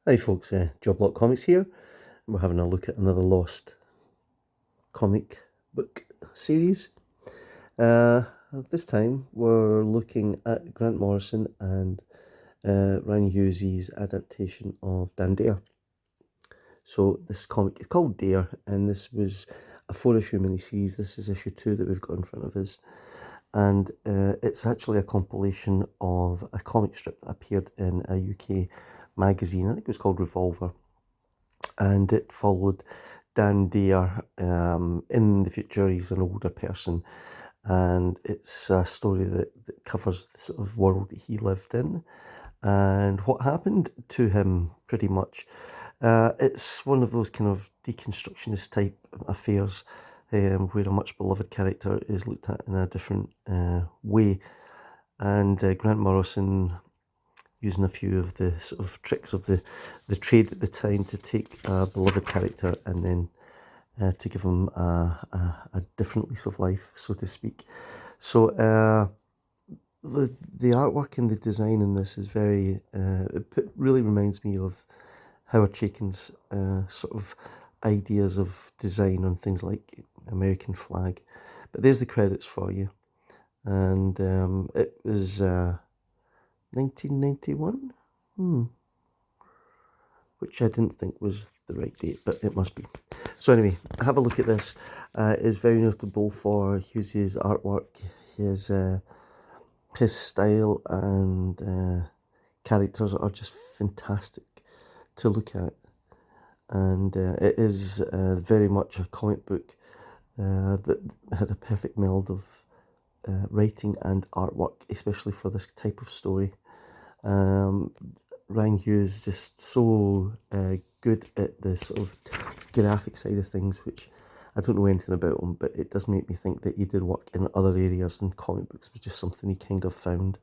Hi folks, Job Comics here. We're having a look at another lost comic book series. This time we're looking at Grant Morrison and Ryan Hughes' adaptation of Dan Dare. So this comic is called Dare, and this was a 4-issue miniseries. This is issue 2 that we've got in front of us. And it's actually a compilation of a comic strip that appeared in a UK magazine. I think it was called Revolver. And it followed Dan Dare in the future. He's an older person, and it's a story that covers the sort of world that he lived in and what happened to him, pretty much. It's one of those kind of deconstructionist type affairs where a much beloved character is looked at in a different way. And Grant Morrison, using a few of the sort of tricks of the trade at the time, to take a beloved character and then to give him a different lease of life, so to speak. So the artwork and the design in this is very, it really reminds me of Howard Chaykin's sort of ideas of design on things like American flag. But there's the credits for you. And it was 1991? Which I didn't think was the right date, but it must be. So anyway, have a look at this. It's very notable for Hughes' artwork, his style and characters are just fantastic to look at. And it is very much a comic book that had a perfect meld of writing and artwork, especially for this type of story. Ryan Hughes is just so good at the sort of graphic side of things, which I don't know anything about him, but it does make me think that he did work in other areas, and comic books was just something he kind of found.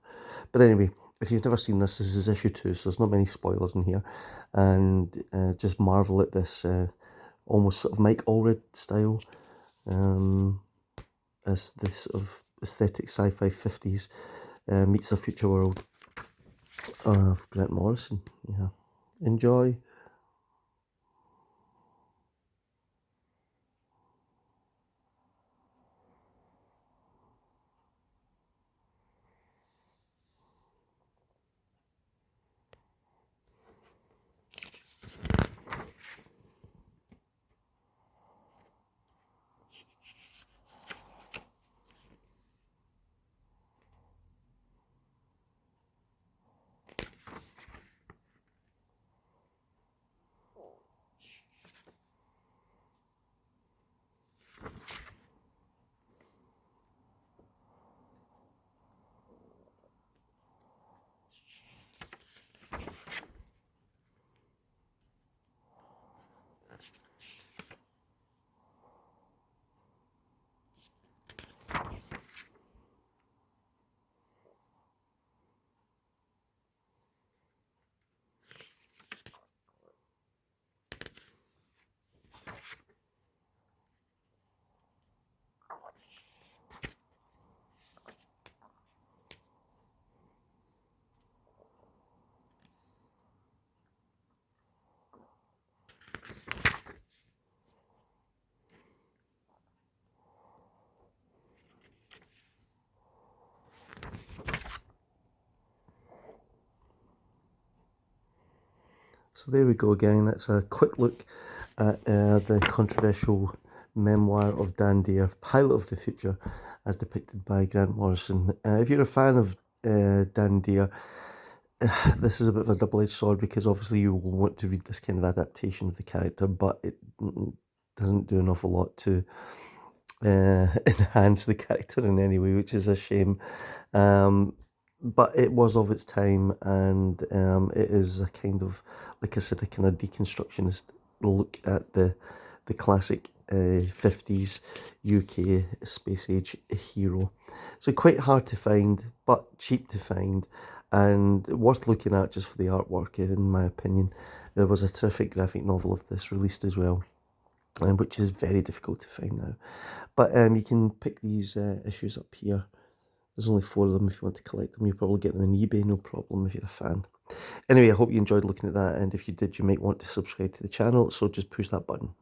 But anyway, if you've never seen this, this is issue 2, so there's not many spoilers in here, and just marvel at this almost sort of Mike Allred style, as this sort of aesthetic sci-fi 50s meets a future world of Grant Morrison. Yeah, enjoy. So there we go again. That's a quick look at the controversial memoir of Dan Dare, Pilot of the Future, as depicted by Grant Morrison. If you're a fan of Dan Dare, this is a bit of a double-edged sword, because obviously you will want to read this kind of adaptation of the character, but it doesn't do an awful lot to enhance the character in any way, which is a shame. But it was of its time, and it is a kind of, like I said, a kind of deconstructionist look at the classic 50s UK space age hero. So quite hard to find, but cheap to find, and worth looking at just for the artwork, in my opinion. There was a terrific graphic novel of this released as well, which is very difficult to find now. But you can pick these issues up here. There's only 4 of them if you want to collect them. You'll probably get them on eBay, no problem, if you're a fan. Anyway, I hope you enjoyed looking at that, and if you did, you might want to subscribe to the channel, so just push that button.